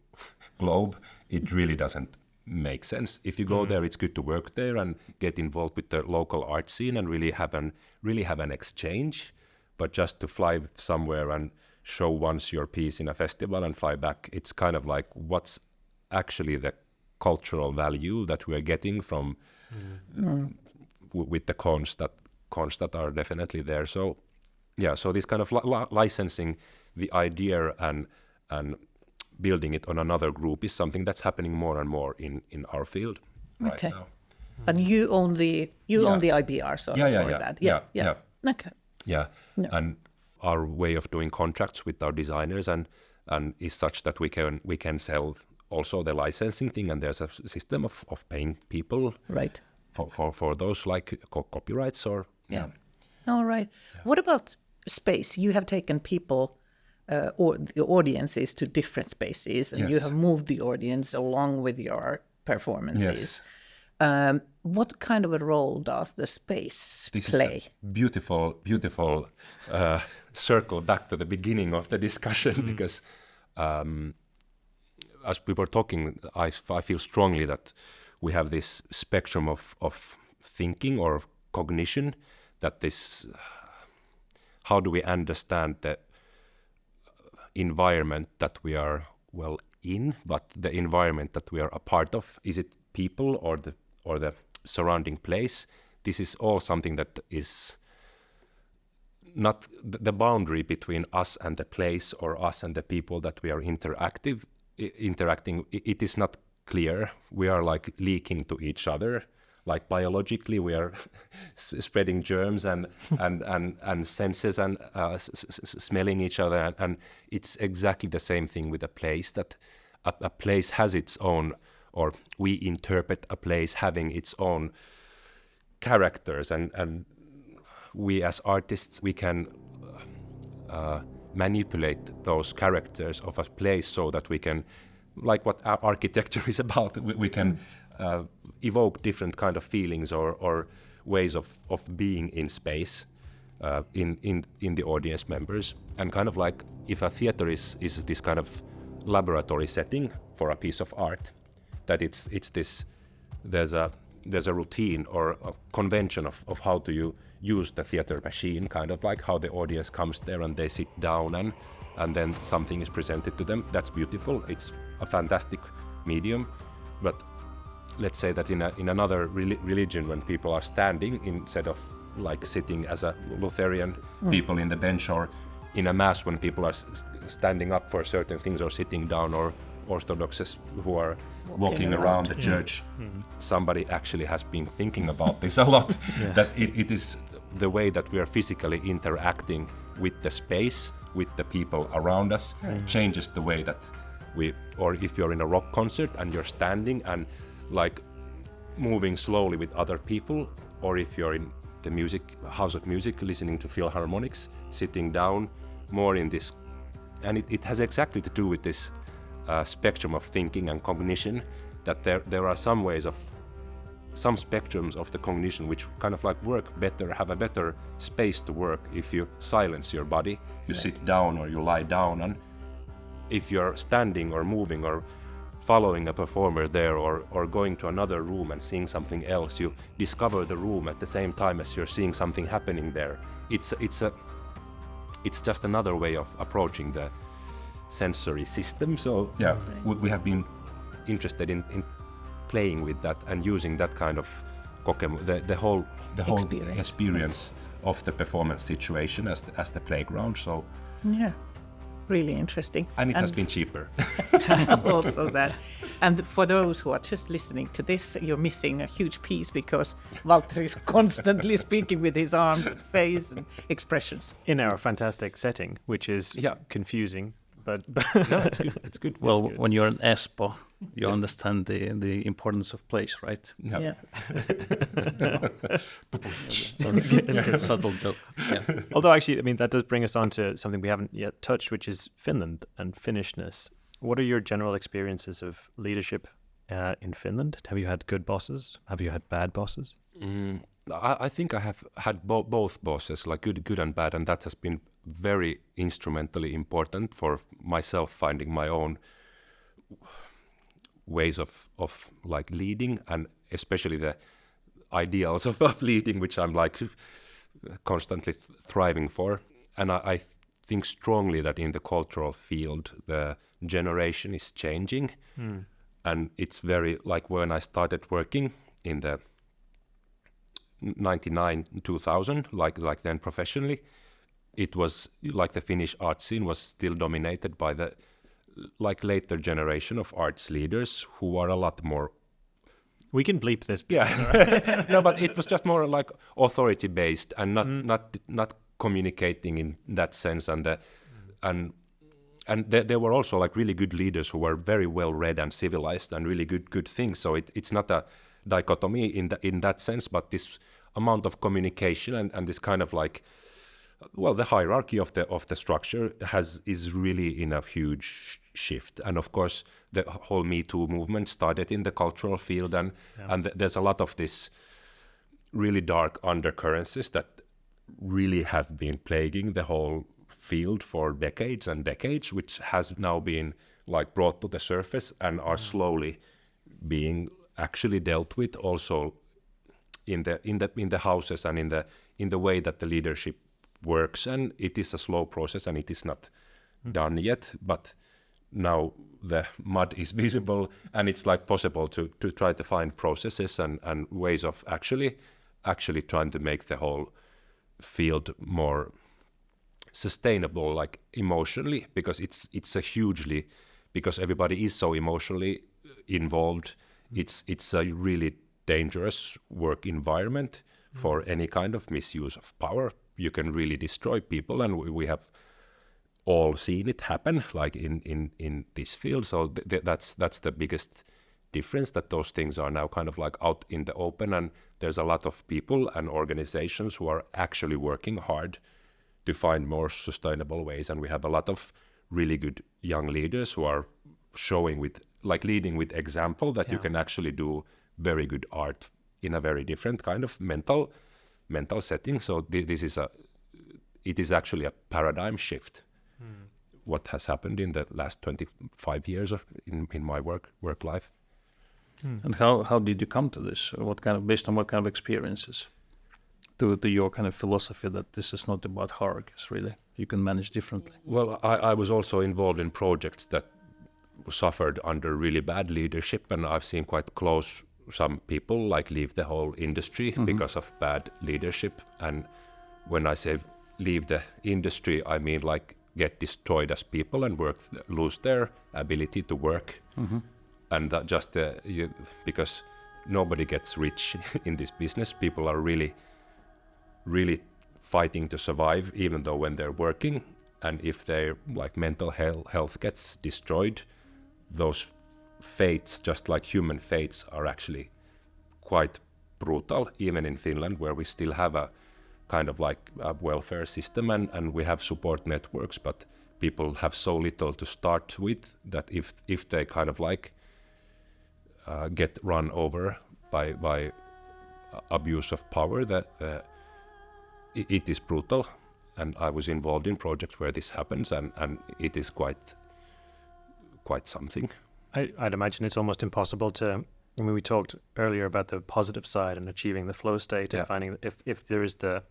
globe, it really doesn't make sense. If you go there, it's good to work there and get involved with the local art scene and really have an exchange. But just to fly somewhere and show once your piece in a festival and fly back, it's kind of like, what's actually the cultural value that we are getting from with the cons that are definitely there. So so this kind of licensing the idea and building it on another group is something that's happening more and more in our field right now. And you own the IPR for that. Yeah. Okay. Yeah. And our way of doing contracts with our designers and is such that we can sell also the licensing thing, and there's a system of paying people right for those like copyrights or All right. What about space? You have taken people or the audiences to different spaces, and you have moved the audience along with your performances. What kind of a role does the space play? Is a beautiful circle back to the beginning of the discussion, because as we were talking, I feel strongly that we have this spectrum of thinking or cognition, that this, how do we understand the environment that we are in, but the environment that we are a part of, is it people or the surrounding place? This is all something that is not the boundary between us and the place, or us and the people that we are interacting. It is not clear. We are like leaking to each other. Like biologically, we are spreading germs and senses and smelling each other, and it's exactly the same thing with a place. That a place has its own, or we interpret a place having its own characters, and we as artists, we can manipulate those characters of a place so that we can, like what architecture is about, we can evoke different kind of feelings or ways of being in space in the audience members. And kind of like, if a theater is this kind of laboratory setting for a piece of art, that it's this, there's a routine or a convention of how do you use the theater machine, kind of like how the audience comes there and they sit down and then something is presented to them. That's beautiful. It's a fantastic medium. But let's say that in another religion, when people are standing instead of like sitting as a Lutheran people in the bench, or in a mass when people are standing up for certain things or sitting down, or Orthodoxes who are walking around the church, somebody actually has been thinking about this a lot, that it is the way that we are physically interacting with the space, with the people around us, changes the way that or if you're in a rock concert and you're standing and like moving slowly with other people, or if you're in the house of music listening to philharmonics, sitting down more in this, and it has exactly to do with this spectrum of thinking and cognition, that there are some spectrums of the cognition which kind of like work better, have a better space to work if you silence your body, you sit down or you lie down, and if you're standing or moving or following a performer there, or going to another room and seeing something else, you discover the room at the same time as you're seeing something happening there. It's just another way of approaching the sensory system. So yeah, we have been interested in playing with that and using that kind of the whole experience of the performance situation as the playground. So yeah, really interesting. And it has been cheaper. Also that. And for those who are just listening to this, you're missing a huge piece because Valtteri is constantly speaking with his arms, face, and expressions. In our fantastic setting, which is confusing, but no, it's good. Well, good. When you're an Espoo, you understand the importance of place, right? Yeah. It's a subtle joke. Yeah. Although actually, I mean, that does bring us on to something we haven't yet touched, which is Finland and Finnishness. What are your general experiences of leadership in Finland? Have you had good bosses? Have you had bad bosses? I think I have had both bosses, like good and bad, and that has been very instrumentally important for myself finding my own ways of like leading, and especially the ideals of leading, which I'm like constantly thriving for. And I think strongly that in the cultural field, the generation is changing. And it's very, like when I started working in the 99, 2000, like then professionally, it was like the Finnish art scene was still dominated by the like later generation of arts leaders who are a lot more. We can bleep this. Yeah. No, but it was just more like authority based and not communicating in that sense, and there were also like really good leaders who were very well read and civilized and really good things. So it's not a dichotomy in that sense, but this amount of communication and this kind of like, well, the hierarchy of the structure is really in a huge shift. And of course, the whole Me Too movement started in the cultural field, and there's a lot of this really dark undercurrents that really have been plaguing the whole field for decades and decades, which has now been like brought to the surface and are slowly being actually dealt with also in the houses and in the way that the leadership works. And it is a slow process and it is not done yet, but now the mud is visible, and it's like possible to try to find processes and ways of actually trying to make the whole field more sustainable, like emotionally, because it's a hugely, because everybody is so emotionally involved, it's a really dangerous work environment for any kind of misuse of power. You can really destroy people, and we have all seen it happen, like in this field. So that's the biggest difference, that those things are now kind of like out in the open, and there's a lot of people and organizations who are actually working hard to find more sustainable ways. And we have a lot of really good young leaders who are showing leading with example that you can actually do very good art in a very different kind of mental setting. So it is actually a paradigm shift. What has happened in the last 25 years in my work life. And how did you come to this? Based on what kind of experiences? To your kind of philosophy that this is not about hierarchies, really. You can manage differently. Well, I was also involved in projects that suffered under really bad leadership, and I've seen quite close some people like leave the whole industry because of bad leadership. And when I say leave the industry, I mean like get destroyed as people and lose their ability to work. And that just because nobody gets rich in this business. People are really fighting to survive, even though when they're working, and if their like mental health gets destroyed, those fates, just like human fates, are actually quite brutal, even in Finland, where we still have a kind of like a welfare system and we have support networks, but people have so little to start with that if they kind of like get run over by abuse of power, that it is brutal. And I was involved in projects where this happens, and it is quite something. I'd imagine it's almost impossible to. I mean, we talked earlier about the positive side and achieving the flow state, and finding if there is the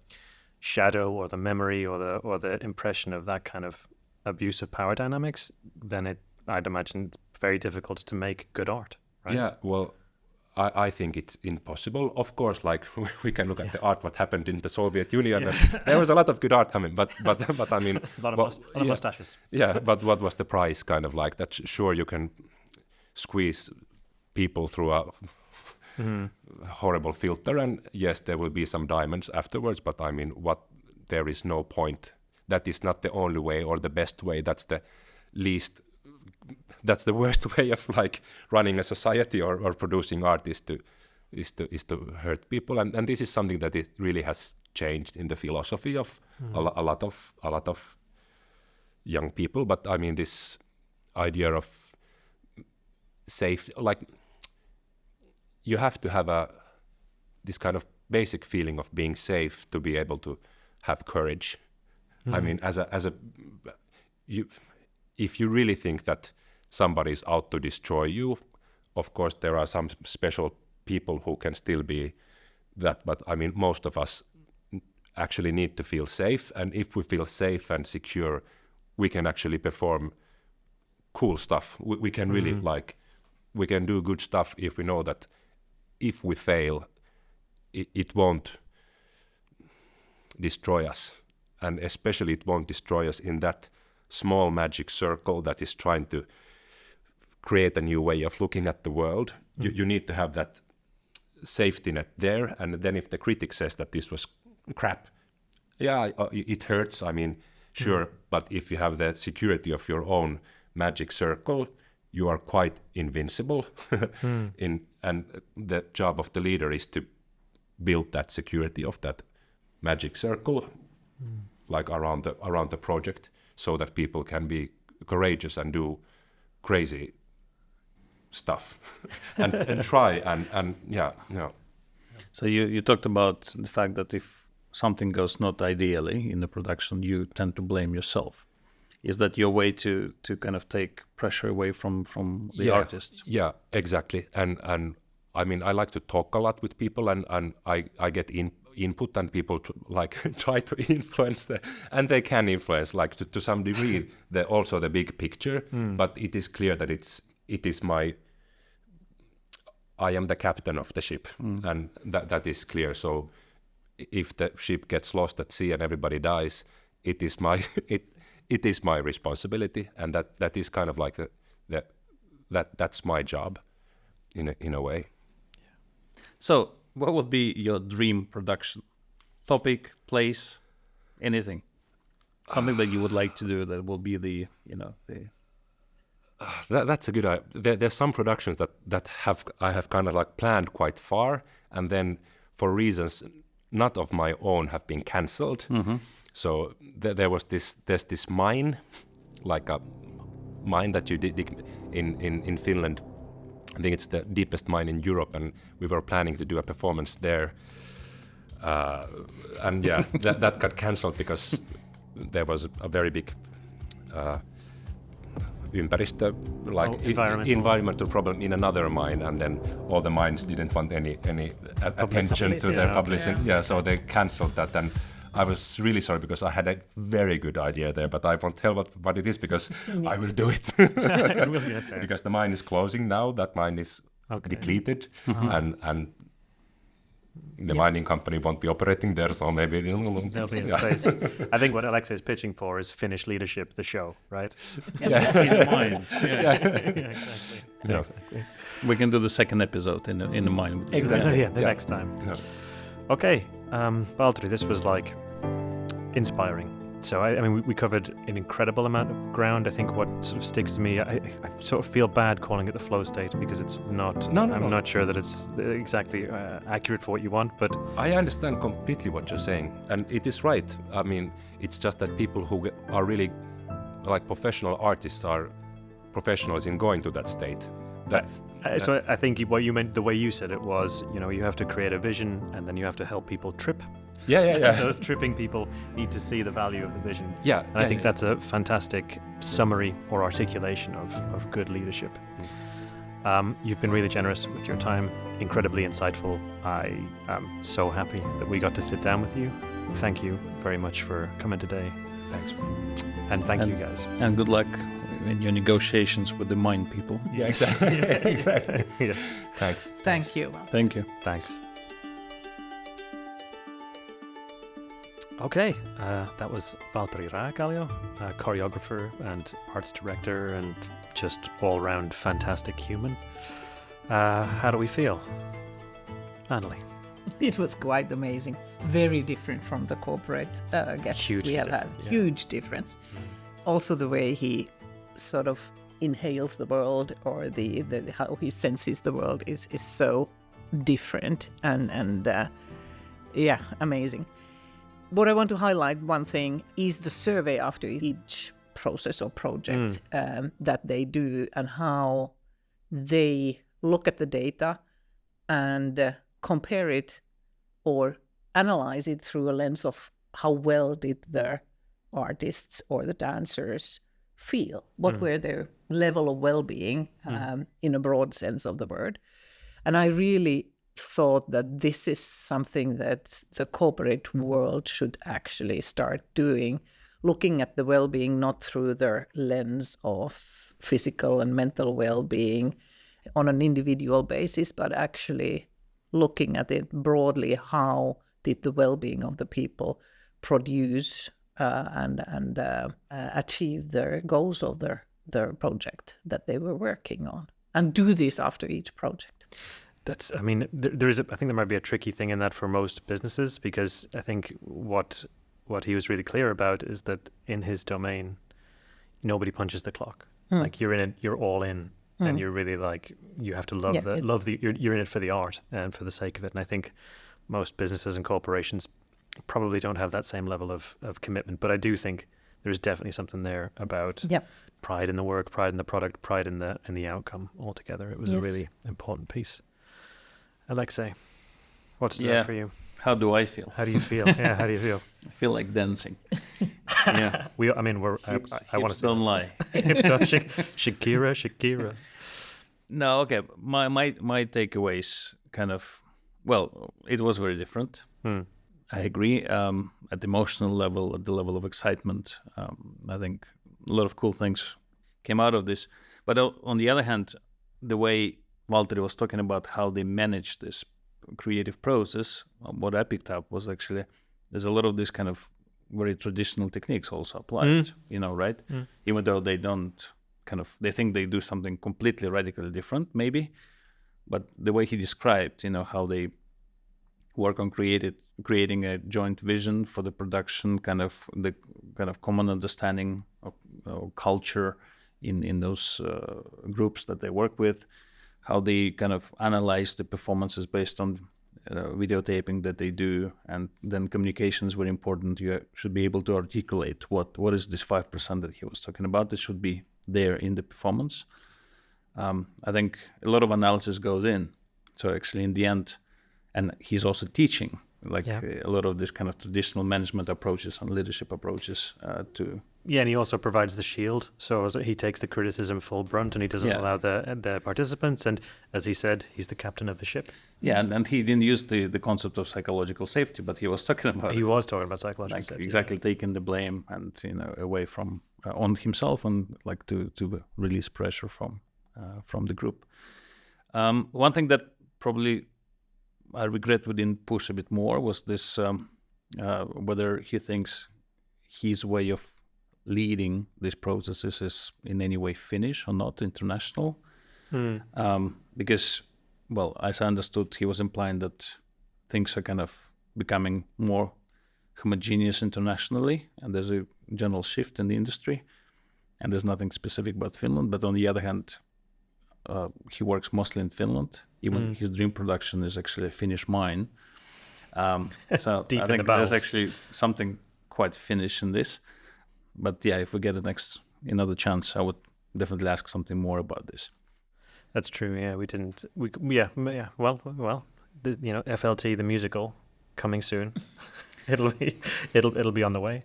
shadow or the memory or the impression of that kind of abusive power dynamics, then I'd imagine it's very difficult to make good art. Right? Yeah, well, I think it's impossible. Of course, like we can look at the art what happened in the Soviet Union, and there was a lot of good art coming, but I mean, a lot of mustaches. Yeah, but what was the price? Kind of like that. Sure, you can squeeze people through a horrible filter, and yes, there will be some diamonds afterwards, but I mean, there is no point. That is not the only way or the best way. That's the worst way of like running a society or producing art is to hurt people, and this is something that it really has changed in the philosophy of a lot of young people. But I mean, this idea of safe, like you have to have this kind of basic feeling of being safe to be able to have courage. I mean, if you really think that somebody is out to destroy you, of course there are some special people who can still be that, but I mean, most of us actually need to feel safe, and if we feel safe and secure, we can actually perform cool stuff. We can really we can do good stuff if we know that if we fail, it won't destroy us, and especially it won't destroy us in that small magic circle that is trying to create a new way of looking at the world. You need to have that safety net there, and then if the critic says that this was crap, it hurts. I mean, sure, but if you have the security of your own magic circle, you are quite invincible. And the job of the leader is to build that security of that magic circle, like around the project, so that people can be courageous and do crazy stuff and try and yeah. So you talked about the fact that if something goes not ideally in the production, you tend to blame yourself. Is that your way to kind of take pressure away from the artist? Yeah, exactly. And I mean, I like to talk a lot with people, and I get input, and people try to influence and they can influence like to some degree also the big picture. But it is clear that it is I am the captain of the ship, and that is clear. So if the ship gets lost at sea and everybody dies, it is my responsibility, and that is kind of like that's my job in a way. Yeah. So what would be your dream production? Topic, place, anything? Something that you would like to do that will be the. That's a good idea. There's some productions that I have kind of like planned quite far, and then for reasons not of my own have been cancelled. So there's this mine, like a mine that you dig in Finland. I think it's the deepest mine in Europe, and we were planning to do a performance there. And yeah, that got cancelled because there was a very big environmental problem in another mine, and then all the mines didn't want any attention to their publicity. Yeah, so they cancelled that, and I was really sorry because I had a very good idea there, but I won't tell what it is because I will do it. It will be fair. Because the mine is closing now. That mine is depleted, and the mining company won't be operating there, so maybe there'll be a space. I think what Alexei is pitching for is Finnish leadership, the show, right? In the mine. Exactly. Yeah. Exactly. We can do the second episode in the mine. Exactly. The next time. Yeah. Okay, Valtteri, this was like inspiring. So, I mean, we covered an incredible amount of ground. I think what sort of sticks to me, I sort of feel bad calling it the flow state because it's not. I'm not sure that it's exactly accurate for what you want, but I understand completely what you're saying, and it is right. I mean, it's just that people who are really like professional artists are professionals in going to that state. So I think what you meant, the way you said it was, you have to create a vision and then you have to help people trip. Yeah. Those tripping people need to see the value of the vision. Yeah. And I think that's a fantastic summary or articulation of good leadership. You've been really generous with your time, incredibly insightful. I am so happy that we got to sit down with you. Thank you very much for coming today. Thanks. And thank you guys. And good luck in your negotiations with the mine people. Yeah, exactly. Exactly. Yeah. Thanks. Thank you. Thank you. Thanks. Okay, that was Valtteri Raekallio, choreographer and arts director and just all-round fantastic human. How do we feel? Natalie? It was quite amazing. Very different from the corporate guests we have had. Yeah. Huge difference. Also the way he sort of inhales the world, or the how he senses the world is so different and amazing. What I want to highlight, one thing, is the survey after each process or project that they do, and how they look at the data and compare it or analyze it through a lens of how well did the artists or the dancers feel? What were their level of well-being in a broad sense of the word? And I really thought that this is something that the corporate world should actually start doing, looking at the well-being not through the lens of physical and mental well-being on an individual basis, but actually looking at it broadly. How did the well-being of the people produce and achieve their goals of their project that they were working on, and do this after each project? I think there might be a tricky thing in that for most businesses, because I think what he was really clear about is that in his domain, nobody punches the clock. Like, you're in it, you're all in, and you're really like, you have to love you're in it for the art and for the sake of it. And I think most businesses and corporations probably don't have that same level of commitment. But I do think there's definitely something there about pride in the work, pride in the product, pride in the outcome altogether. It was a really important piece. Alexei, what's that for you? How do I feel? How do you feel? Yeah, how do you feel? I feel like dancing. Yeah. We're. Hips, I want to don't lie. Hips don't Shakira. No, okay. My takeaways kind of, well, it was very different. I agree. At the emotional level, at the level of excitement, I think a lot of cool things came out of this. But on the other hand, the way Valtteri was talking about how they manage this creative process, what I picked up was actually there's a lot of this kind of very traditional techniques also applied, right? Even though they don't they think they do something completely radically different, maybe. But the way he described, how they work on creating a joint vision for the production, the common understanding of culture in those groups that they work with, how they kind of analyze the performances based on videotaping that they do, and then communication is very important. You should be able to articulate what is this 5% that he was talking about. It should be there in the performance. I think a lot of analysis goes in. So actually in the end, and he's also teaching a lot of this kind of traditional management approaches and leadership approaches to. Yeah, and he also provides the shield. So he takes the criticism full brunt, and he doesn't allow the participants. And as he said, he's the captain of the ship. Yeah, and he didn't use the concept of psychological safety, but he was talking about He was talking about psychological safety. Exactly, taking the blame and away from on himself, and to release pressure from the group. One thing that probably I regret we didn't push a bit more was this whether he thinks his way of leading these processes is in any way Finnish or not international. Because, well, as I understood, he was implying that things are kind of becoming more homogeneous internationally, and there's a general shift in the industry, and there's nothing specific about Finland. But on the other hand, he works mostly in Finland. Even his dream production is actually a Finnish mine. So Deep I in think the bowels. there's actually something quite Finnish in this. But yeah, if we get another chance, I would definitely ask something more about this. That's true. Yeah, we didn't. Yeah. Well. FLT the musical coming soon. it'll be on the way.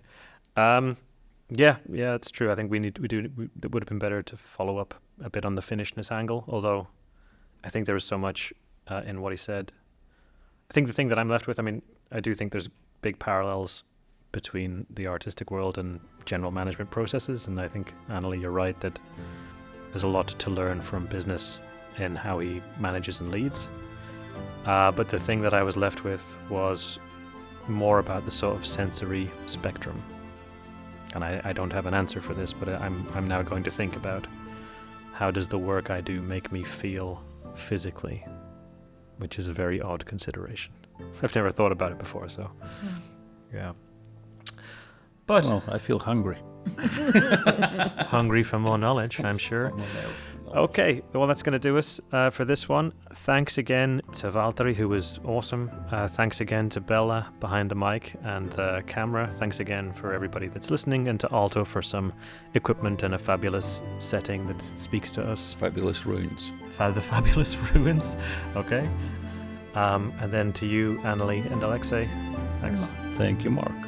Yeah, it's true. I think it would have been better to follow up a bit on the Finnishness angle. Although, I think there was so much in what he said. I think the thing that I'm left with, I do think there's big parallels between the artistic world and general management processes, and I think, Anneli, you're right that there's a lot to learn from business in how he manages and leads. But the thing that I was left with was more about the sort of sensory spectrum. And I don't have an answer for this, but I'm now going to think about how does the work I do make me feel physically, which is a very odd consideration. I've never thought about it before, so yeah. But I feel hungry. Hungry for more knowledge, I'm sure. Okay, well, that's going to do us for this one. Thanks again to Valtteri, who was awesome. Thanks again to Bella behind the mic and the camera. Thanks again for everybody that's listening, and to Aalto for some equipment and a fabulous setting that speaks to us. Fabulous ruins. The fabulous ruins. Okay. And then to you, Anneli and Alexei. Thanks. Thank you, Mark.